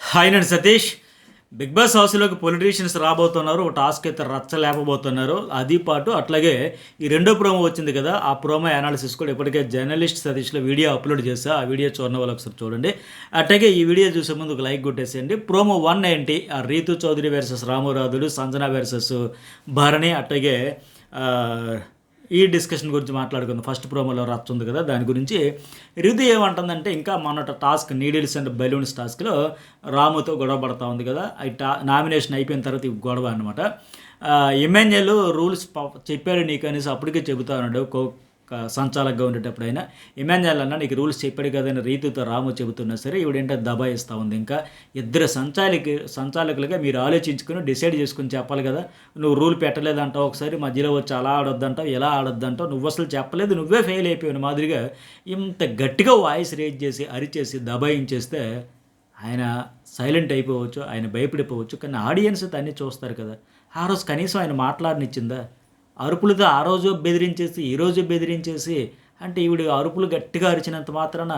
Hi నేను Satish. Big boss హౌస్లోకి politicians రాబోతున్నారు. ఒక టాస్క్ అయితే రచ్చ లేపబోతున్నారు. అది పాటు అట్లాగే ఈ రెండో ప్రోమో వచ్చింది కదా, ఆ ప్రోమో అనాలిసిస్ కూడా ఇప్పటికే జర్నలిస్ట్ సతీష్లో వీడియో అప్లోడ్ చేశా. ఆ వీడియో చూడని వాళ్ళు ఒకసారి చూడండి. అట్లాగే ఈ వీడియో చూసే ముందు ఒక లైక్ కొట్టేసేయండి. ప్రోమో 1 ఏంటి, ఆ రీతు చౌదరి వర్సెస్ రామురాదుడు, సంజన వర్సెస్ భరణి, అట్లాగే ఆ, ఈ డిస్కషన్ గురించి మాట్లాడుకుందాం. ఫస్ట్ ప్రోమోలో రచ్చ ఉంది కదా, దాని గురించి రితు ఏమంటుందంటే, ఇంకా మొన్నట టాస్క్ నీడిల్స్ అండ్ బెలూన్స్ టాస్క్లో రాముతో గొడవ పడతా ఉంది కదా, నామినేషన్ అయిపోయిన తర్వాత ఈ గొడవ అనమాట. ఎమ్మెల్యేలు రూల్స్ చెప్పారు నీకు అనేసి అప్పటికే చెబుతా ఉన్నాడు సంచాలకుగా ఉండేటప్పుడైనా. ఇమాన్యుయల్ అన్న నీకు రూల్స్ చెప్పాడు కదని రీతుతో రాము చెబుతున్నా సరే ఈవిడేంటో దబాయిస్తూ ఉంది. ఇంకా ఇద్దరు సంచాలకులుగా మీరు ఆలోచించుకుని డిసైడ్ చేసుకుని చెప్పాలి కదా. నువ్వు రూల్ పెట్టలేదంటావు, ఒకసారి మధ్యలో వచ్చి అలా ఆడొద్దంటావు, ఎలా ఆడొద్దంటావు, నువ్వు అసలు చెప్పలేదు, నువ్వే ఫెయిల్ అయిపోయావు మాదిరిగా ఇంత గట్టిగా వాయిస్ రేజ్ చేసి అరిచేసి దబాయించేస్తే ఆయన సైలెంట్ అయిపోవచ్చు, ఆయన భయపడిపోవచ్చు. కానీ ఆడియన్స్ దాన్ని చూస్తారు కదా. ఆ రోజు కనీసం ఆయన మాట్లాడనిచ్చిందా? అరుపులతో ఆ రోజు బెదిరించేసి ఈరోజు బెదిరించేసి, అంటే ఈవిడ అరుపులు గట్టిగా అరిచినంత మాత్రాన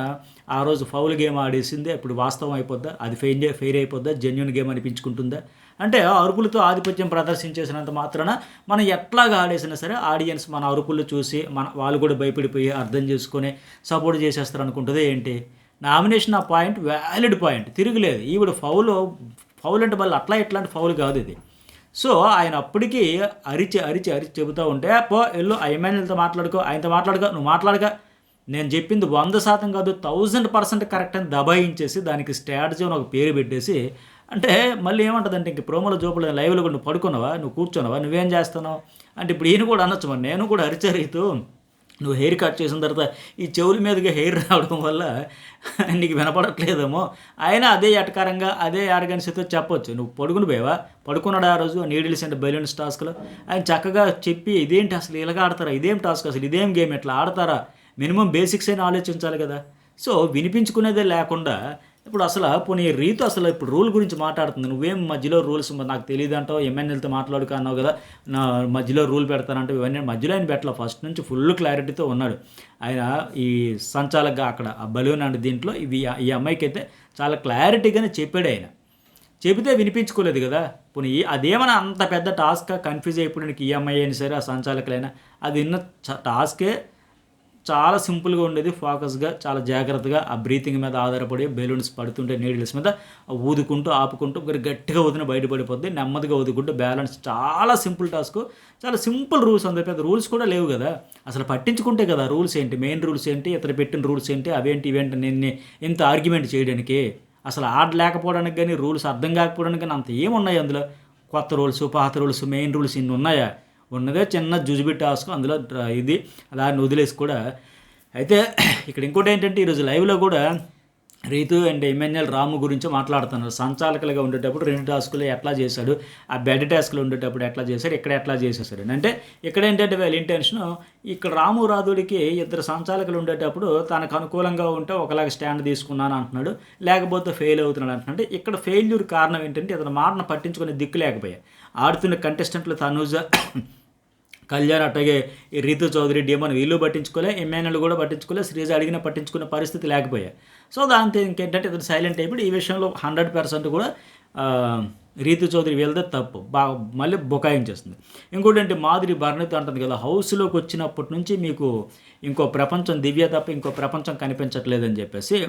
ఆ రోజు ఫౌల్ గేమ్ ఆడేసిందే ఇప్పుడు వాస్తవం అయిపోద్దా? అది ఫెయిర్ అయిపోద్దా? జెన్యున్ గేమ్ అనిపించుకుంటుందా? అంటే అరుపులతో ఆధిపత్యం ప్రదర్శించేసినంత మాత్రాన మనం ఎట్లాగా ఆడేసినా సరే ఆడియన్స్ మన అరుపులు చూసి వాళ్ళు కూడా భయపడిపోయి అర్థం చేసుకొని సపోర్ట్ చేసేస్తారు అనుకుంటుంది ఏంటి? నామినేషన్ ఆ పాయింట్ వ్యాలిడ్ పాయింట్, తిరుగులేదు. ఈవిడ ఫౌల్ అంటే వాళ్ళు అట్లా ఇట్లాంటి ఫౌల్ కాదు ఇది. సో ఆయన అప్పటికి అరిచి చెబుతూ ఉంటే, పో వెళ్ళు ఆ ఎమ్మెల్యేలతో మాట్లాడుకో, ఆయనతో మాట్లాడుకో, నువ్వు మాట్లాడక, నేను చెప్పింది 100% కాదు 1000% కరెక్ట్ అని దబాయించేసి దానికి స్ట్రాటజీ అని ఒక పేరు పెట్టేసి, అంటే మళ్ళీ ఏమంటుందంటే ఇంక ప్రోమోలో జోపులు లైవ్లో కూడా నువ్వు పడుకున్నావా, నువ్వు కూర్చున్నావా, నువ్వేం చేస్తున్నావు అంటే ఇప్పుడు ఈయన కూడా అనొచ్చు, మరి నేను కూడా అరిచరీతూ నువ్వు హెయిర్ కట్ చేసిన తర్వాత ఈ చెవుల మీదుగా హెయిర్ రావడం వల్ల నీకు వినపడట్లేదేమో, అయినా అదే ఎటకారంగా అదే ఆర్గన్సీతో చెప్పొచ్చు. నువ్వు పడుకుని పోయావా, పడుకున్నాడు ఆ రోజు నీడిల్స్ అండ్ బెలూన్స్ టాస్క్లో ఆయన చక్కగా చెప్పి, ఇదేంటి అసలు ఇలాగ ఆడతారా, ఇదేం టాస్క్ అసలు, ఇదేం గేమ్, ఎట్లా ఆడతారా, మినిమం బేసిక్స్ అయినా ఆలోచించాలి కదా. సో వినిపించుకునేదే లేకుండా ఇప్పుడు అసలు పోనీ రీతు అసలు ఇప్పుడు రూల్ గురించి మాట్లాడుతుంది. నువ్వేం మధ్యలో రూల్స్ నాకు తెలియదు అంటావు, ఎమ్మెల్యేలతో మాట్లాడుకు అన్నావు కదా, నా మధ్యలో రూల్ పెడతానంటే ఇవన్నీ మధ్యలో ఆయన పెట్టలే. ఫస్ట్ నుంచి ఫుల్ క్లారిటీతో ఉన్నాడు ఆయన. ఈ సంచాలకుగా అక్కడ ఆ బలూన్ అండ్ దీంట్లో ఈ అమ్మాయికి అయితే చాలా క్లారిటీగానే చెప్పాడు ఆయన. చెబితే వినిపించుకోలేదు కదా. పోనీ అదేమన్నా అంత పెద్ద టాస్క్ కన్ఫ్యూజ్ అయిపోయినానికి ఈ అమ్మాయి అయినా సరే ఆ సంచాలకులైనా, అది విన్న టాస్కే చాలా సింపుల్గా ఉండేది, ఫోకస్గా చాలా జాగ్రత్తగా ఆ బ్రీతింగ్ మీద ఆధారపడి బెలూన్స్ పడుతుంటే నీడిల్స్ మీద ఊదుకుంటూ ఆపుకుంటూ గట్టిగా వదిన బయటపడిపోద్ది, నెమ్మదిగా ఊదుకుంటూ బ్యాలెన్స్. చాలా సింపుల్ టాస్క్, చాలా సింపుల్ రూల్స్, అంత పెద్ద రూల్స్ కూడా లేవు కదా. అసలు పట్టించుకుంటే కదా రూల్స్ ఏంటి, మెయిన్ రూల్స్ ఏంటి, ఇతను పెట్టిన రూల్స్ ఏంటి, అవేంటి ఇవేంటి నేను ఇంత ఆర్గ్యుమెంట్ చేయడానికి. అసలు ఆడలేకపోవడానికి కానీ రూల్స్ అర్థం కాకపోవడానికి కానీ అంత ఏమున్నాయి అందులో? కొత్త రూల్స్, పాత రూల్స్, మెయిన్ రూల్స్ ఇన్ని ఉన్నాయా? ఉన్నదే చిన్న జుజుబి టాస్క్, అందులో ఇది దాన్ని వదిలేసి కూడా. అయితే ఇక్కడ ఇంకోటి ఏంటంటే ఈరోజు లైవ్లో కూడా రీతు అండ్ ఎమ్మెన్యల్ రాము గురించి మాట్లాడుతున్నారు. సంచాలకులుగా ఉండేటప్పుడు 2 టాస్కులు ఎట్లా చేశాడు, ఆ బెడ్ టాస్క్లు ఉండేటప్పుడు ఎట్లా చేశాడు, ఇక్కడ ఎట్లా చేసేసాడు అంటే, ఇక్కడ ఏంటంటే వీళ్ళ ఇంటెన్షన్, ఇక్కడ రాము రాధుడికి ఇద్దరు సంచాలకులు ఉండేటప్పుడు తనకు అనుకూలంగా ఉంటే ఒకలాగా స్టాండ్ తీసుకున్నాను అంటున్నాడు, లేకపోతే ఫెయిల్ అవుతున్నాడు అంటున్నాడు. ఇక్కడ ఫెయిల్యూర్ కారణం ఏంటంటే ఇతను మాటను పట్టించుకునే దిక్కు లేకపోయా. ఆడుతున్న కంటెస్టెంట్లు తనూజ, కళ్యాణ్, అట్లాగే ఈ రీతు చౌదరి, డీమన్ వీళ్ళు పట్టించుకోలే, ఎమ్మెన్యేలు కూడా పట్టించుకోలే, శ్రీజ అడిగిన పట్టించుకునే పరిస్థితి లేకపోయా. సో దాంతో ఇంకేంటంటే ఇతను సైలెంట్ అయిపోయి ఈ విషయంలో 100% కూడా రీతు చౌదరి వీళ్ళదే తప్పు, బాగా మళ్ళీ బుకాయించేస్తుంది. ఇంకోటి అంటే మాధురి భరణితో అంటుంది కదా, హౌస్లోకి వచ్చినప్పటి నుంచి మీకు ఇంకో ప్రపంచం, దివ్య తప్ప ఇంకో ప్రపంచం కనిపించట్లేదని చెప్పేసి.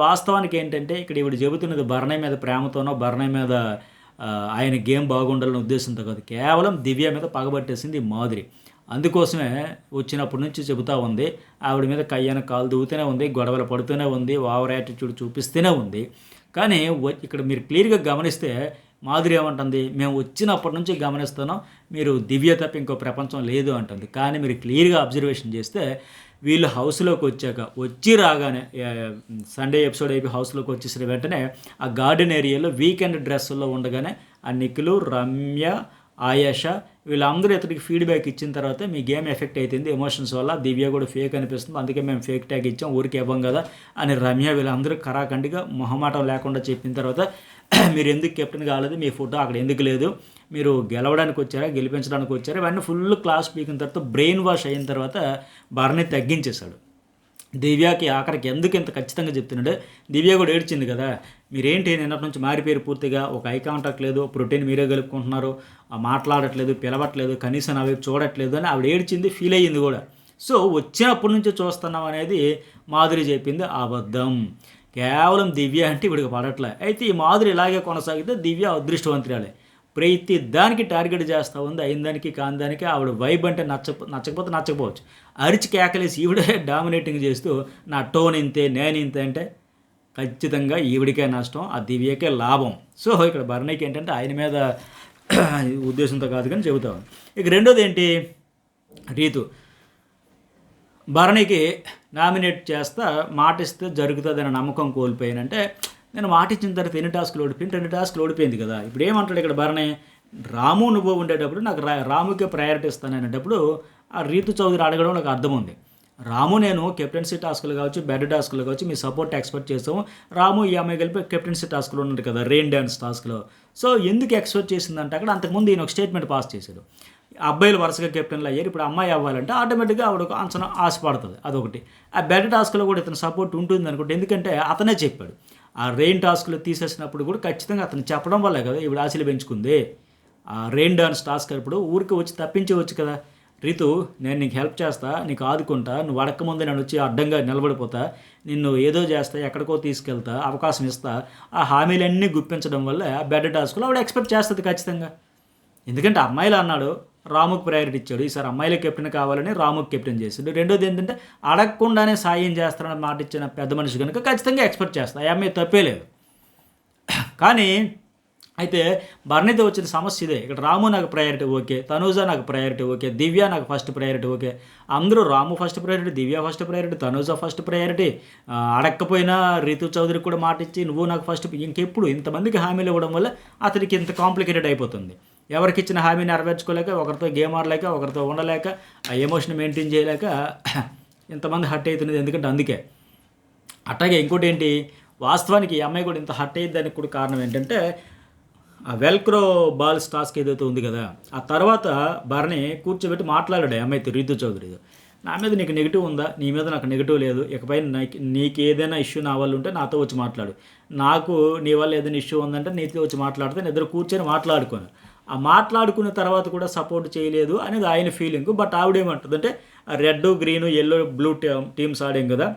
వాస్తవానికి ఏంటంటే ఇక్కడ ఈవిడ చెబుతున్నది భరణి మీద ప్రేమతోనో, భరణి మీద ఆయన గేమ్ బాగుండాలనే ఉద్దేశంతో కాదు, కేవలం దివ్య మీద పగబట్టేసింది మాధురి. అందుకోసమే వచ్చినప్పటి నుంచి చెబుతూ ఉంది, ఆవిడ మీద కయ్యాన కాలు దూతూనే ఉంది, గొడవలు పడుతూనే ఉంది, ఓవర్ యాటిట్యూడ్ చూపిస్తూనే ఉంది. కానీ ఇక్కడ మీరు క్లియర్గా గమనిస్తే మాధురి ఏమంటుంది, మేము వచ్చినప్పటి నుంచి గమనిస్తున్నాం మీరు దివ్య తప్ప ఇంకో ప్రపంచం లేదు అంటుంది. కానీ మీరు క్లియర్గా అబ్జర్వేషన్ చేస్తే వీళ్ళు హౌస్లోకి వచ్చి రాగానే సండే ఎపిసోడ్ అయిపోయి హౌస్లోకి వచ్చేసిన వెంటనే ఆ గార్డెన్ ఏరియాలో వీకెండ్ డ్రెస్సుల్లో ఉండగానే ఆ నిఖిలు, రమ్య, ఆయేష వీళ్ళందరూ ఇతనికి ఫీడ్బ్యాక్ ఇచ్చిన తర్వాత మీ గేమ్ ఎఫెక్ట్ అవుతుంది ఎమోషన్స్ వల్ల, దివ్య కూడా ఫేక్ అనిపిస్తుంది, అందుకే మేము ఫేక్ ట్యాగ్ ఇచ్చాం, ఊరికి ఇవ్వం కదా అని రమ్య వీళ్ళందరూ కరాఖండిగా మొహమాటం లేకుండా చెప్పిన తర్వాత, మీరు ఎందుకు కెప్టెన్ కాలేదు, మీ ఫోటో అక్కడ ఎందుకు లేదు, మీరు గెలవడానికి వచ్చారా, గెలిపించడానికి వచ్చారా, ఇవన్నీ ఫుల్ క్లాస్ పీకిన తర్వాత బ్రెయిన్ వాష్ అయిన తర్వాత భరణి తగ్గించేశాడు. దివ్యకి ఆఖరికి ఎందుకు ఇంత ఖచ్చితంగా చెప్తున్నాడు, దివ్య కూడా ఏడ్చింది కదా, మీరేంటి నిన్నటి నుంచి మారిపోయారు పూర్తిగా, ఒక ఐ కాంటాక్ట్ లేదు, ప్రోటీన్ మీరే కలుపుకుంటున్నారు, మాట్లాడట్లేదు, పిలవట్లేదు, కనీసం నా వైపు చూడట్లేదు అని ఆవిడ ఏడ్చింది, ఫీల్ అయ్యింది కూడా. సో వచ్చినప్పటి నుంచి చూస్తున్నాం అనేది మాధురి చెప్పింది అబద్ధం. కేవలం దివ్య అంటే ఇవిడికి పడట్లే. అయితే ఈ మాధురి ఇలాగే కొనసాగితే దివ్య అదృష్టవంతురాలే. ప్రతి దానికి టార్గెట్ చేస్తూ ఉంది, అయిన దానికి కాని దానికి. ఆవిడ వైబ్ అంటే నచ్చకపోతే నచ్చకపోవచ్చు, అరిచి కేకలేసి ఈవిడే డామినేటింగ్ చేస్తూ నా టోన్ ఇంతే, నేను ఇంతే అంటే ఖచ్చితంగా ఈవిడికే నష్టం, ఆ దివ్యకే లాభం. సో ఇక్కడ భరణికి ఏంటంటే ఆయన మీద ఉద్దేశంతో కాదు కానీ చెబుతాం. ఇక రెండోది ఏంటి, రీతు భరణికి నామినేట్ చేస్తా మాటిస్తే జరుగుతుందనే నమ్మకం కోల్పోయానంటే, నేను మాటిచ్చిన తర్వాత ఎన్ని టాస్కులు ఓడిపోయింది, 2 టాస్కులు ఓడిపోయింది కదా. ఇప్పుడు ఏమంటాడు ఇక్కడ భరణి, రాము నువ్వు ఉండేటప్పుడు నాకు రాముకే ప్రయారిటీ ఇస్తాను అనేటప్పుడు ఆ రీతు చౌదరి అడగడం నాకు అర్థం ఉంది. రాము నేను కెప్టెన్సీ టాస్కులు కావచ్చు, బెడ్ టాస్కులు కావచ్చు, మీ సపోర్ట్ ఎక్స్పెక్ట్ చేసాము. రాము ఈ అమ్మాయి కలిపి కెప్టెన్సీ టాస్కులు ఉన్నట్టు కదా, రెయిన్ డ్యాన్స్ టాస్క్లో. సో ఎందుకు ఎక్స్పెక్ట్ చేసిందంటే అక్కడ అంతకుముందు ఈయన ఒక స్టేట్మెంట్ పాస్ చేశాడు, అబ్బాయిలు వరుసగా కెప్టెన్లు అయ్యారు, ఇప్పుడు అమ్మాయి అవ్వాలంటే ఆటోమేటిక్గా ఆవిడ ఒక అంచనా ఆశపడుతుంది. అదొకటి. ఆ బెడ్ టాస్క్లో కూడా ఇతను సపోర్ట్ ఉంటుంది అనుకుంటే, ఎందుకంటే అతనే చెప్పాడు. ఆ రెయిన్ టాస్క్లో తీసేసినప్పుడు కూడా ఖచ్చితంగా అతను చెప్పడం వల్లే కదా ఈవిడ ఆశలు పెంచుకుంది. ఆ రెయిన్ డాన్స్ టాస్క్ అప్పుడు ఊరికి వచ్చి తప్పించవచ్చు కదా. రీతు నేను నీకు హెల్ప్ చేస్తా, నీకు ఆదుకుంటా, నువ్వు అడక్కముందే నేను వచ్చి అడ్డంగా నిలబడిపోతా, నిన్ను ఏదో చేస్తా, ఎక్కడికో తీసుకెళ్తా, అవకాశం ఇస్తా, ఆ హామీలన్నీ గుప్పించడం వల్ల ఆ బెడ్ టాస్క్లో ఆవిడ ఎక్స్పెక్ట్ చేస్తుంది ఖచ్చితంగా. ఎందుకంటే అమ్మాయిలు అన్నాడు, రాముకు ప్రయారిటీ ఇచ్చాడు. ఈసారి అమ్మాయిలే కెప్టెన్ కావాలని రాముకు కెప్టెన్ చేశాడు. రెండోది ఏంటంటే అడగకుండానే సాయం చేస్తారని మాట ఇచ్చిన పెద్ద మనిషి కనుక ఖచ్చితంగా ఎక్స్పెక్ట్ చేస్తా, ఆ అమ్మాయి తప్పే లేదు. కానీ అయితే భరణితో వచ్చిన సమస్య ఇదే. ఇక్కడ రాము నాకు ప్రయారిటీ ఓకే, తనూజ నాకు ప్రయారిటీ ఓకే, దివ్య నాకు ఫస్ట్ ప్రయారిటీ ఓకే. అందరూ Ramu first priority, Divya first priority, Tanuja first priority. అడగకపోయినా రీతు చౌదరికి కూడా మాట ఇచ్చి నువ్వు నాకు ఫస్ట్. ఇంకెప్పుడు ఇంతమందికి హామీలు ఇవ్వడం వల్ల అతనికి ఇంత కాంప్లికేటెడ్ అయిపోతుంది. ఎవరికి ఇచ్చిన హామీ నెరవేర్చుకోలేక, ఒకరితో గేమ్ ఆడలేక, ఒకరితో ఉండలేక, ఆ ఎమోషన్ మెయింటైన్ చేయలేక ఇంతమంది హర్ట్ అవుతున్నది. ఎందుకంటే అందుకే. అట్లాగే ఇంకోటి ఏంటి, వాస్తవానికి ఈ అమ్మాయి కూడా ఇంత హర్ట్ అయ్యేది దానికి కూడా కారణం ఏంటంటే, ఆ వెల్క్రో బాల్స్ టాస్క్ ఏదైతే ఉంది కదా, ఆ తర్వాత భరణి కూర్చోబెట్టి మాట్లాడాడు అమ్మాయితో, రీతు చౌదరి, నా మీద నీకు నెగిటివ్ ఉందా, నీ మీద నాకు నెగిటివ్ లేదు, ఇకపై నీకు ఏదైనా ఇష్యూ నా వల్ల ఉంటే నాతో వచ్చి మాట్లాడు, నాకు నీ వల్ల ఏదైనా ఇష్యూ ఉందంటే నీతో వచ్చి మాట్లాడితే ఇద్దరు కూర్చొని మాట్లాడుకోను. ఆ మాట్లాడుకున్న తర్వాత కూడా సపోర్ట్ చేయలేదు అనేది ఆయన ఫీలింగ్. బట్ ఆవిడేమంటుందంటే red, green, yellow, blue teams ఆడాం కదా,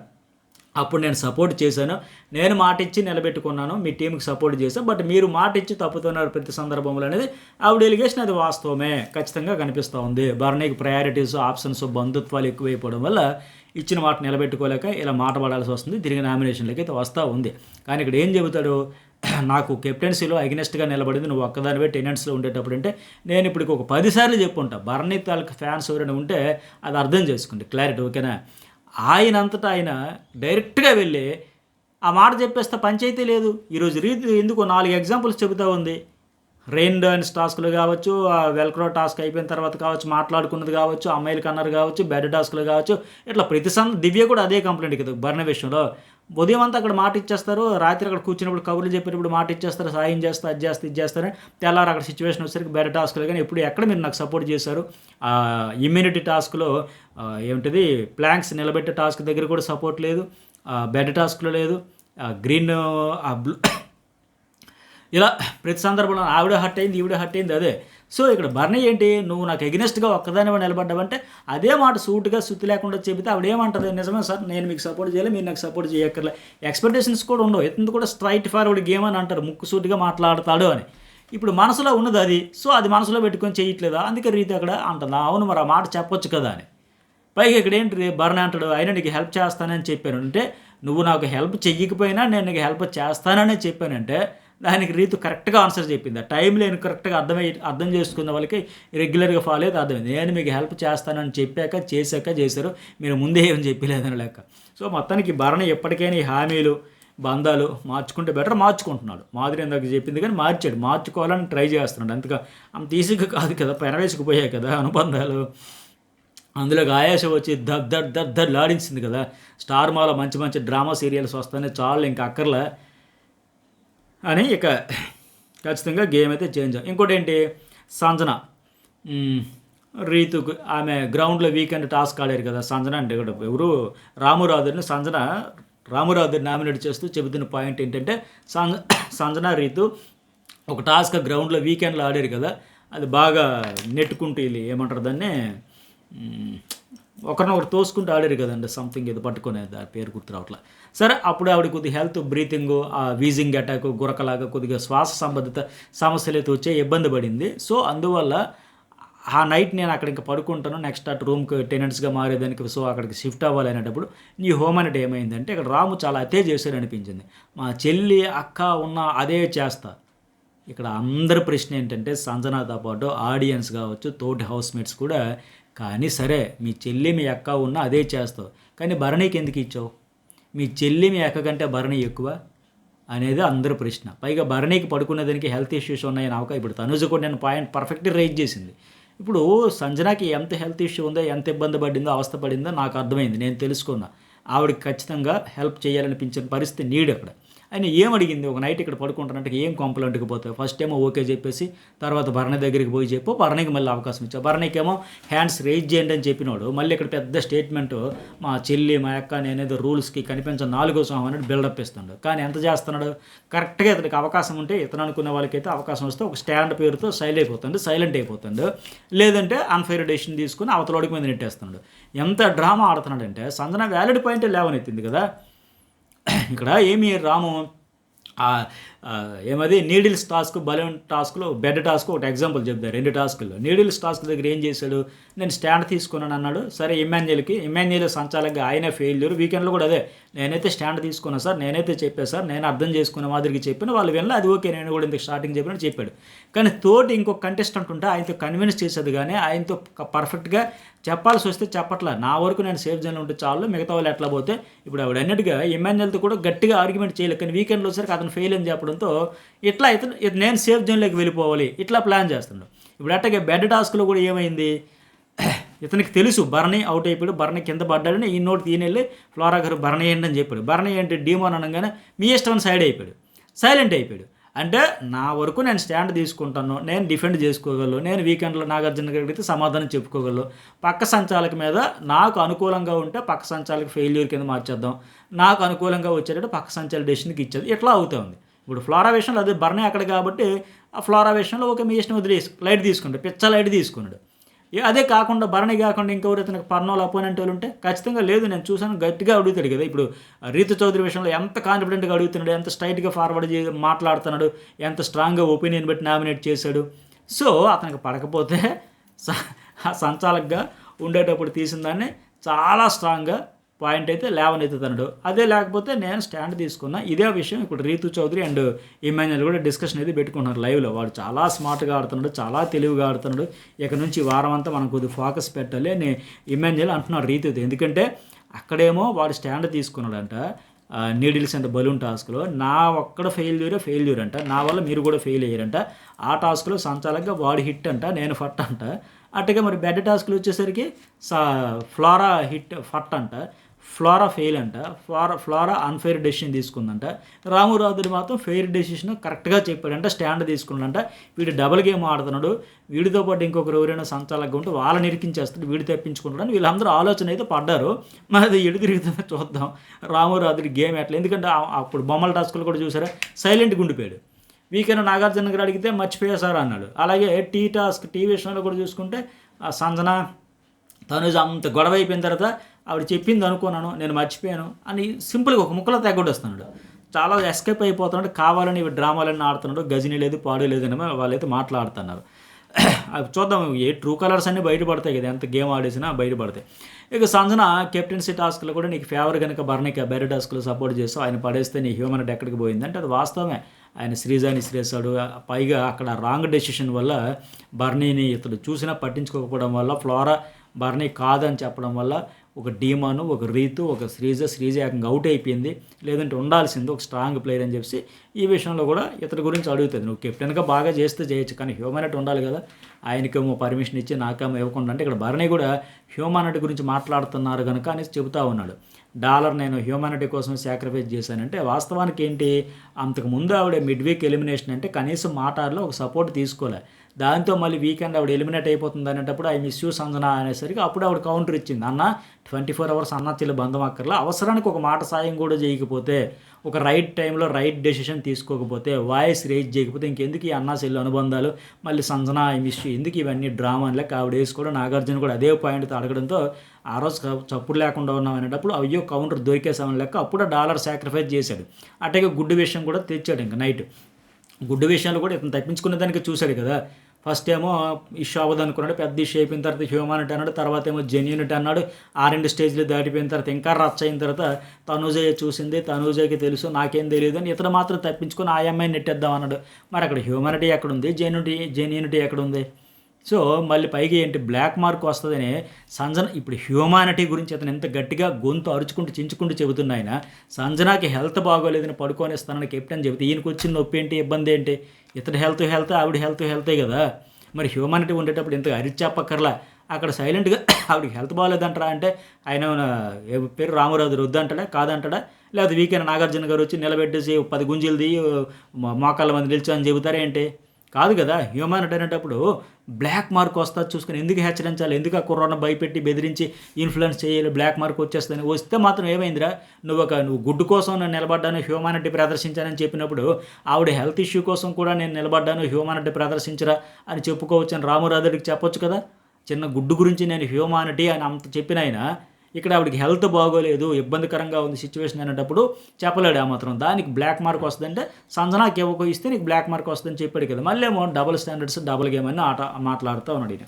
అప్పుడు నేను సపోర్ట్ చేశాను, నేను మాట ఇచ్చి నిలబెట్టుకున్నాను, మీ టీంకి సపోర్ట్ చేశాను, బట్ మీరు మాట ఇచ్చి తప్పుతున్నారు ప్రతి సందర్భంలో అనేది ఆవిడ ఎలిగేషన్. అది వాస్తవమే, ఖచ్చితంగా కనిపిస్తూ ఉంది. భరణికి ప్రయారిటీస్, ఆప్షన్స్, బంధుత్వాలు ఎక్కువైపోవడం వల్ల ఇచ్చిన మాట నిలబెట్టుకోలేక ఇలా మాట పడాల్సి వస్తుంది, తిరిగి నామినేషన్లకి అయితే వస్తూ ఉంది. కానీ ఇక్కడ ఏం చెబుతాడు, నాకు కెప్టెన్సీలో అగెనెస్ట్గా నిలబడింది నువ్వు ఒక్కదానివే టెనెంట్స్లో ఉండేటప్పుడు అంటే, నేను ఇప్పుడు ఒక 10 సార్లు చెప్పుంటా. భరణి తాలూకు ఫ్యాన్స్ ఎవరైనా ఉంటే అది అర్థం చేసుకోండి, క్లారిటీ, ఓకేనా. ఆయన అంతటా ఆయన డైరెక్ట్గా వెళ్ళి ఆ మాట చెప్పేస్తే పంచాయితీ లేదు. ఈరోజు రీతి ఎందుకు 4 ఎగ్జాంపుల్స్ చెబుతూ ఉంది. రెయిన్ డాన్స్ టాస్క్లు కావచ్చు, వెల్క్రో టాస్క్ అయిపోయిన తర్వాత కావచ్చు, మాట్లాడుకున్నది కావచ్చు, అమ్మాయిలు కన్నారు కావచ్చు, బెడ్ టాస్క్లు కావచ్చు, ఇట్లా ప్రతి దివ్య కూడా అదే కంప్లైంట్ కదా భరణి విషయంలో. ఉదయం అంతా అక్కడ మాట ఇచ్చేస్తారు, రాత్రి అక్కడ కూర్చున్నప్పుడు కబుర్లు చెప్పేటప్పుడు మాట ఇచ్చేస్తారు, సాయం చేస్తా, అది చేస్తే ఇది చేస్తారని. తెల్లారు అక్కడ సిచ్యువేషన్ వచ్చేసరికి బెడ్ టాస్క్లు కానీ ఎప్పుడు ఎక్కడ మీరు నాకు సపోర్ట్ చేశారు. ఇమ్యూనిటీ టాస్క్లో ఏమిటిది ప్లాంక్స్ నిలబెట్టే టాస్క్ దగ్గర కూడా సపోర్ట్ లేదు, బెడ్ టాస్క్లో లేదు, గ్రీన్ బ్లూ, ఇలా ప్రతి సందర్భంలో ఆవిడ హర్ట్ అయింది, ఈవిడ హర్ట్ అయింది. అదే. సో ఇక్కడ భరణి ఏంటి, నువ్వు నాకు ఎగ్నెస్ట్గా ఒక్కదానివే నిలబడ్డావంటే అదే మాట సూటుగా సుత్తి లేకుండా చెబితే ఆవిడ ఏమంటుంది, నిజమే సార్ నేను మీకు సపోర్ట్ చేయాలి, మీరు నాకు సపోర్ట్ చేయక్కర్లే, ఎక్స్పెక్టేషన్స్ కూడా ఉండవు, ఎత్తుంది కూడా స్ట్రైట్ ఫార్వర్డ్ గేమ్ అని అంటారు, ముక్కు సూటిగా మాట్లాడతాడు అని. ఇప్పుడు మనసులో ఉన్నది అది. సో అది మనసులో పెట్టుకొని చేయట్లేదా, అందుకే రీతి అక్కడ అంటుంది, అవును మరి ఆ మాట చెప్పొచ్చు కదా అని. పైగా ఇక్కడ ఏంటి భరణి అంటాడు, అయినా నీకు హెల్ప్ చేస్తానని చెప్పాను అంటే, నువ్వు నాకు హెల్ప్ చెయ్యకపోయినా నేను నీకు హెల్ప్ చేస్తానని చెప్పానంటే దానికి రీతు కరెక్ట్గా ఆన్సర్ చెప్పింది. ఆ టైం నేను కరెక్ట్గా అర్థం చేసుకున్న వాళ్ళకి రెగ్యులర్గా ఫాలో అయితే అర్థమైంది. నేను మీకు హెల్ప్ చేస్తానని చెప్పాక చేశారు, మీరు ముందే ఏమని చెప్పలేదని లెక్క. సో మొత్తానికి భరణి ఎప్పటికైనా ఈ హామీలు, బంధాలు మార్చుకుంటే బెటర్, మార్చుకుంటున్నాడు. మాధురి ఇందాక చెప్పింది కానీ మార్చాడు, మార్చుకోవాలని ట్రై చేస్తున్నాడు. అంత ఈజీగా కాదు కదా, పెనవేసుకుపోయాయి కదా అనుబంధాలు. అందులోకి ఆయాస వచ్చి లాడించింది కదా. స్టార్ మాలో మంచి మంచి డ్రామా సీరియల్స్ వస్తానే చాలు, ఇంకా అక్కర్లే అని ఇక ఖచ్చితంగా గేమ్ అయితే చేంజ్. ఇంకోటి ఏంటి, సంజన రీతుకు ఆమె గ్రౌండ్లో వీకెండ్ టాస్క్ ఆడారు కదా సంజన అంటే, ఇక్కడ ఎవరు రాము రాదుని సంజన రామురావు నామినేట్ చేస్తూ చెబుతున్న పాయింట్ ఏంటంటే సంజన రీతు ఒక టాస్క్ గ్రౌండ్లో వీకెండ్లో ఆడారు కదా, అది బాగా నెట్టుకుంటూ వెళ్ళి ఏమంటారు దాన్ని ఒకరినొకరు తోసుకుంటూ ఆడారు కదండి, సంథింగ్ ఏదో పట్టుకునేది ఆ పేరు గుర్తు రావట్లా. సరే అప్పుడు ఆవిడ కొద్దిగా హెల్త్ బ్రీతింగ్, ఆ వీజింగ్ అటాక్, గురకలాగా కొద్దిగా శ్వాస సంబంధిత సమస్యలు అయితే వచ్చే ఇబ్బంది పడింది. సో అందువల్ల ఆ నైట్ నేను అక్కడ ఇంకా పడుకుంటాను, నెక్స్ట్ అటు రూమ్కి టెనెంట్స్గా మారేదానికి, సో అక్కడికి షిఫ్ట్ అవ్వాలి అనేటప్పుడు నీ హోమ్ అనేది ఏమైందంటే ఇక్కడ రాము చాలా అతే చేశారు అనిపించింది. మా చెల్లి అక్క ఉన్న అదే చేస్తా. ఇక్కడ అందరి ప్రశ్న ఏంటంటే సంజనాతో పాటు ఆడియన్స్ కావచ్చు, తోటి హౌస్మేట్స్ కూడా, కానీ సరే మీ చెల్లి మీ అక్క ఉన్న అదే చేస్తావు, కానీ భరణికి ఎందుకు ఇచ్చావు? మీ చెల్లి మీ అక్క కంటే భరణి ఎక్కువ అనేది అందరి ప్రశ్న. పైగా భరణికి పడుకునేదానికి హెల్త్ ఇష్యూస్ ఉన్నాయని ఇప్పుడు తనుజ కూడా నేను పాయింట్ పర్ఫెక్ట్గా రైజ్ చేసింది. ఇప్పుడు సంజనాకి ఎంత హెల్త్ ఇష్యూ ఉందో, ఎంత ఇబ్బంది పడిందో, అవస్థ పడిందో నాకు అర్థమైంది, నేను తెలుసుకున్నా. ఆవిడకి ఖచ్చితంగా హెల్ప్ చేయాలనిపించిన పరిస్థితి నీడు అక్కడ. ఆయన ఏమడిగింది, ఒక నైట్ ఇక్కడ పడుకుంటానంటే ఏం కొంపలంటుకు పోతాయి? ఫస్ట్ ఏమో ఓకే చెప్పేసి తర్వాత భరణి దగ్గరికి పోయి చెప్పు, భరణికి మళ్ళీ అవకాశం ఇచ్చావు. భరణికి ఏమో హ్యాండ్స్ రేజ్ చేయండి అని చెప్పినాడు, మళ్ళీ ఇక్కడ పెద్ద స్టేట్మెంట్ మా చెల్లి మా అక్క నేనేదో రూల్స్కి కనిపించిన 4వ స్వామి అనేది బిల్డప్ ఇస్తున్నాడు. కానీ ఎంత చేస్తున్నాడు? కరెక్ట్గా ఇతనికి అవకాశం ఉంటే, ఇతను అనుకునే వాళ్ళకైతే అవకాశం వస్తే ఒక స్టాండ్ పేరుతో సైలెంట్ అయిపోతాడు, లేదంటే అన్ఫైర్ డెసిషన్ తీసుకుని అవతలోడికి మీద నెట్టేస్తున్నాడు. ఎంత డ్రామా ఆడుతున్నాడంటే సంజన వ్యాలిడ్ పాయింటే లేవనెత్తింది కదా ఇక్కడ. ఏమి రాము ఏమది నీడిల్స్ టాస్క్, బలూన్ టాస్క్లో బెడ్ టాస్క్ ఒకటి ఎగ్జాంపుల్ చెప్తారు. 2 టాస్కుల్లో నీడిల్స్ టాస్క్ దగ్గర ఏం చేశాడు, నేను స్టాండ్ తీసుకున్నాను అన్నాడు. సరే ఇమాన్యుయల్ సంచాలకుగా ఆయనే ఫెయిల్యూర్. వీకెండ్లో కూడా అదే, నేనైతే స్టాండ్ తీసుకున్నాను సార్, నేనైతే చెప్పాను సార్, నేను అర్థం చేసుకున్న మాదిరికి చెప్పాను, వాళ్ళు వినలే, అది ఓకే, నేను కూడా ఇంత స్టార్టింగ్ చెప్పినట్టు చెప్పాడు. కానీ తోటి ఇంకొక కంటెస్టెంట్ ఉంటే ఆయనతో కన్విన్స్ చేసేది, కానీ ఆయనతో పర్ఫెక్ట్గా చెప్పాల్సి వస్తే చెప్పట్లా. నా వరకు నేను సేఫ్ జోన్లో ఉంటే చాలు, మిగతా వాళ్ళు ఎట్లా పోతే. ఇప్పుడు ఆవిడ అన్నట్టుగా ఇమాన్యుయల్తో కూడా గట్టిగా ఆర్గ్యుమెంట్ చేయలేదు, కానీ వీకెండ్లో వచ్చరికి అతను ఫెయిల్ అని చెప్పడంతో ఇట్లా ఇతను నేను సేఫ్ జోన్లోకి వెళ్ళిపోవాలి ఇట్లా ప్లాన్ చేస్తున్నాడు. ఇప్పుడు అట్టగే బెడ్ టాస్క్లో కూడా ఏమైంది, ఇతనికి తెలుసు భరణి అవుట్ అయిపోయాడు, భరణి కింద పడ్డాడని ఈ నోటి తీనెళ్ళి ఫ్లోరా గారు భరణి ఏంటి అని చెప్పాడు. భరణి ఏంటి డీమోన్ అనగానే మీ ఇష్టం సైడ్ అయిపోయాడు, సైలెంట్ అయిపోయాడు. అంటే నా వరకు నేను స్టాండ్ తీసుకుంటాను, నేను డిఫెండ్ చేసుకోగలను, నేను వీకెండ్లో నాగార్జున గారికి సమాధానం చెప్పుకోగలను, పక్క సంచాలక మీద నాకు అనుకూలంగా ఉంటే పక్క సంచాలక ఫెయిల్యూర్ కింద మార్చేద్దాం, నాకు అనుకూలంగా వచ్చేటట్టు పక్క సంచాలక డెసిషన్కి ఇచ్చేది, ఇట్లా అవుతుంది. ఇప్పుడు ఫ్లోరా విషయంలో అదే భరణి అక్కడ కాబట్టి ఆ ఫ్లోరా విషయంలో ఓకే మీ ఇష్టం వదిలేసి లైట్ తీసుకుంటాడు, పిచ్చ లైట్ తీసుకున్నాడు. అదే కాకుండా భరణి కాకుండా ఇంకెవరు ఇతనికి పర్నోలు అపోనెంట్ వాళ్ళు ఉంటే ఖచ్చితంగా లేదు నేను చూసాను గట్టిగా అడుగుతాడు కదా. ఇప్పుడు రీతు చౌదరి విషయంలో ఎంత కాన్ఫిడెంట్గా అడుగుతున్నాడు, ఎంత స్ట్రైట్గా ఫార్వర్డ్ మాట్లాడుతున్నాడు, ఎంత స్ట్రాంగ్గా ఒపీనియన్ బట్టి నామినేట్ చేశాడు. సో అతనికి పడకపోతే సంచాలకుగా ఉండేటప్పుడు తీసిన దాన్ని చాలా స్ట్రాంగ్గా పాయింట్ అయితే లేవనెత్తుతున్నాడు. అదే లేకపోతే నేను స్టాండ్ తీసుకున్నా. ఇదే విషయం ఇప్పుడు రీతు చౌదరి అండ్ ఇమాన్యుయల్ కూడా డిస్కషన్ అయితే పెట్టుకున్నారు లైవ్లో. వాడు చాలా స్మార్ట్గా ఆడుతున్నాడు, చాలా తెలివిగా ఆడుతున్నాడు, ఇక నుంచి వారం అంతా మనం కొద్దిగా ఫోకస్ పెట్టాలి అని ఇమాన్యుయల్ అంటున్నాడు రీతుతో. ఎందుకంటే అక్కడేమో వాడు స్టాండ్ తీసుకున్నాడంట నీడిల్స్ అండ్ బలూన్ టాస్క్లో, నా ఒక్కడ ఫెయిల్యూర్ అంట, నా వల్ల మీరు కూడా ఫెయిల్ అయ్యారంట. ఆ టాస్క్లో సంచాలకుగా వాడు హిట్ అంట, నేను ఫట్ అంట. అట్టుగా మరి బెడ్ టాస్క్లు వచ్చేసరికి ఫ్లోరా హిట్ ఫట్ అంట, ఫ్లోరా ఫెయిల్ అంట, ఫ్లోరా అన్ఫెయిర్ డెసిషన్ తీసుకుందంట. రామురాదుడు మాత్రం ఫెయిర్ డెసిషన్ కరెక్ట్గా చెప్పాడంట, స్టాండ్ తీసుకున్నాడంట. వీడు డబుల్ గేమ్ ఆడుతున్నాడు, వీడితో పాటు ఇంకొకరు ఎవరైనా సంచాలకుగా ఉంటే వాళ్ళని ఇరికించేస్తాడు, వీడు తెప్పించుకుంటాడు అని వీళ్ళందరూ ఆలోచన అయితే పడ్డారు. మరి అది ఎడు తిరుగుతుందో చూద్దాం రామురాదుడి గేమ్ ఎట్లా. ఎందుకంటే అప్పుడు బొమ్మల టాస్కులు కూడా చూసారా సైలెంట్గా ఉండిపోయాడు. వీకెండ్ నాగార్జున గారు అడిగితే మర్చిపోయా సార్ అన్నాడు. అలాగే టీ విషయంలో కూడా చూసుకుంటే సంజన తనుజ అంత గొడవ అయిపోయిన తర్వాత ఆవిడ చెప్పింది అనుకున్నాను, నేను మర్చిపోయాను అని సింపుల్గా ఒక ముక్కలో తెగొట్టేస్తున్నాడు. చాలా ఎస్కేప్ అయిపోతున్నాడు, కావాలని ఇవి డ్రామాలన్నీ ఆడుతున్నాడు, గజని లేదు పాడు లేదని వాళ్ళైతే మాట్లాడుతున్నారు. అవి చూద్దాం, ఏ ట్రూ కలర్స్ అన్నీ బయటపడతాయి కదా, ఎంత గేమ్ ఆడేసినా బయటపడతాయి. ఇక సంజన కెప్టెన్సీ టాస్క్లో కూడా నీకు ఫేవర్ కనుక భరణికి బెర్ టాస్క్లో సపోర్ట్ చేస్తావు, ఆయన పడేస్తే నీ హ్యూమన్ ఎక్కడికి పోయిందంటే అది వాస్తవమే. ఆయన శ్రీజాని శ్రేసాడు, పైగా అక్కడ రాంగ్ డెసిషన్ వల్ల బర్నీని ఇతడు చూసినా పట్టించుకోకపోవడం వల్ల, ఫ్లోరా బర్నీ కాదని చెప్పడం వల్ల ఒక డీమాను, ఒక రీతు, ఒక శ్రీజ ఏకంగా అవుట్ అయిపోయింది. లేదంటే ఉండాల్సింది ఒక స్ట్రాంగ్ ప్లేయర్ అని చెప్పి ఈ విషయంలో కూడా ఇతడి గురించి అడుగుతుంది. నువ్వు కెప్టెన్గా బాగా చేస్తే చేయొచ్చు, కానీ హ్యూమనిటీ ఉండాలి కదా, ఆయనకేమో పర్మిషన్ ఇచ్చి నాకేమో ఇవ్వకుండా. అంటే ఇక్కడ బర్నీ కూడా హ్యూమనిటీ గురించి మాట్లాడుతున్నారు కనుక అని చెబుతూ ఉన్నాడు. $1 నేను హ్యూమానిటీ కోసం సాక్రిఫైస్ చేశానంటే వాస్తవానికి ఏంటి, అంతకుముందు ఆవిడ మిడ్ వీక్ ఎలిమినేషన్ అంటే కనీసం మాట్లాడలో ఒక సపోర్ట్ తీసుకోలే. దాంతో మళ్ళీ వీకెండ్ ఆవిడ ఎలిమినేట్ అయిపోతుంది అనేటప్పుడు ఐ మిస్ యూ సంజన అనేసరికి అప్పుడు ఆవిడ కౌంటర్ ఇచ్చింది, అన్న 24 అవర్స్ అన్న చెల్లి బంధం అక్కర్లా, అవసరానికి ఒక మాట సాయం కూడా చేయకపోతే, ఒక రైట్ టైంలో రైట్ డెసిషన్ తీసుకోకపోతే, వాయిస్ రేజ్ చేయకపోతే ఇంకెందుకు ఈ అన్నా చెల్లి అనుబంధాలు, మళ్ళీ సంజన ఐ మిస్ యూ ఎందుకు ఇవన్నీ డ్రామా అని లెక్క ఆవిడ వేసి కూడా నాగార్జున కూడా అదే పాయింట్తో అడగడంతో ఆ రోజు చప్పుడు లేకుండా ఉన్నాం అనేటప్పుడు అయ్యో కౌంటర్ దొరికేసామని లెక్క అప్పుడు డాలర్ సాక్రిఫైస్ చేశాడు. అట్లాగే గుడ్డు విషయం కూడా తెచ్చాడు. ఇంకా నైట్ గుడ్డు విషయాలు కూడా ఇతను తప్పించుకునే దానికి చూశాడు కదా. ఫస్ట్ ఏమో ఇష్యూ అవ్వదు అనుకున్నాడు, పెద్ద ఇష్యూ అయిపోయిన తర్వాత హ్యూమానిటీ అన్నాడు, తర్వాత ఏమో జెన్యూనిటీ అన్నాడు. ఆ 2 స్టేజ్లు దాటిపోయిన తర్వాత ఇంకా రచ్చ అయిన తర్వాత తనూజయ్య చూసింది, తనూజయ్యకి తెలుసు నాకేం తెలియదు అని ఇతను మాత్రం తప్పించుకొని ఆ అమ్మాయిని నెట్టేద్దాం అన్నాడు. మరి అక్కడ హ్యూమానిటీ ఎక్కడుంది, జెన్యూనిటీ ఎక్కడుంది? సో మళ్ళీ పైకి ఏంటి బ్లాక్ మార్క్ వస్తుందని సంజన ఇప్పుడు హ్యూమానిటీ గురించి అతను ఎంత గట్టిగా గొంతు అరుచుకుంటూ చించుకుంటూ చెబుతున్నా ఆయన, సంజనాకి హెల్త్ బాగోలేదని పడుకొనిస్తానని కెప్టెన్ చెబితే ఈయనకు వచ్చిన నొప్పి ఏంటి, ఇబ్బంది ఏంటి? ఇతని హెల్త్ ఆవిడ హెల్తే కదా. మరి హ్యూమానిటీ ఉండేటప్పుడు ఇంత అరిచాపక్కర్లా అక్కడ సైలెంట్గా ఆవిడకి హెల్త్ బాగోలేదంటారా అంటే ఆయన పేరు రామరాజు వద్దంటాడా కాదంటాడా, లేకపోతే వీకెండ్ నాగార్జున గారు వచ్చి నిలబెట్టేసి 10 గుంజీలది మోకాళ్ళ మంది నిల్చో అని చెబుతారా ఏంటి? కాదు కదా. హ్యూమానిటీ అనేటప్పుడు బ్లాక్ మార్క్ వస్తుంది చూసుకుని ఎందుకు హెచ్చరించాలి, ఎందుకు ఆ కుర్రాన్ని భయపెట్టి బెదిరించి ఇన్ఫ్లుయెన్స్ చేయాలి, బ్లాక్ మార్క్ వచ్చేస్తుందని వస్తే మాత్రం ఏమైందిరా, నువ్వు గుడ్డు కోసం నేను నిలబడ్డాను హ్యూమానిటీ ప్రదర్శించానని చెప్పినప్పుడు ఆవిడ హెల్త్ ఇష్యూ కోసం కూడా నేను నిలబడ్డాను హ్యూమానిటీ ప్రదర్శించరా అని చెప్పుకోవచ్చు అని రామరాజుడికి చెప్పొచ్చు కదా. చిన్న గుడ్డు గురించి నేను హ్యూమానిటీ అని అంత చెప్పిన ఆయన ఇక్కడ ఆవిడకి హెల్త్ బాగోలేదు, ఇబ్బందికరంగా ఉంది సిచ్యువేషన్ అనేటప్పుడు చెప్పలేడు ఆ మాత్రం. దానికి బ్లాక్ మార్క్ వస్తుందంటే సంజనాకి ఇవ్వకు ఇస్తే నీకు బ్లాక్ మార్క్ వస్తుందని చెప్పాడు కదా. మళ్ళీ ఏమో డబుల్ స్టాండర్డ్స్ డబుల్ గేమ్ అని మాట్లాడుతూ ఉన్నాడు ఈయన.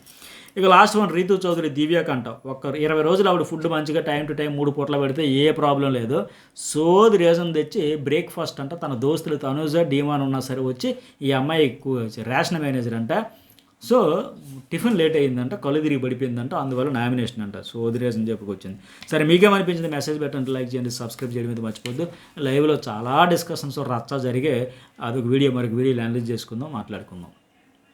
ఇక లాస్ట్ వన్ రీతు చౌదరి దివ్యాకంట ఒక 20 రోజులు ఆవిడ ఫుడ్ మంచిగా టైం టు టైం 3 పూట్ల పెడితే ఏ ప్రాబ్లం లేదు. సోది రీజన్ తెచ్చి బ్రేక్ఫాస్ట్ అంట తన దోస్తులు తనూజ డీమాన్ ఉన్నా సరే వచ్చి ఈ అమ్మాయి రేషన్ మేనేజర్ అంట, సో టిఫిన్ లేట్ అయ్యిందంట, కళ్ళు తిరిగి పడిపోయిందంట, అందువల్ల నామినేషన్ అంట. సో అది రీజన్ చెప్పుకొచ్చింది. సరే మీకేమనిపించింది మెసేజ్ పెట్టండి, లైక్ చేయండి, సబ్స్క్రైబ్ చేయడం మీద మర్చిపోద్దు. లైవ్లో చాలా డిస్కషన్స్ రచ్చ జరిగే అదొక వీడియో మరొక వీడియోలో అనలైజ్ చేసుకుందాం, మాట్లాడుకుందాం.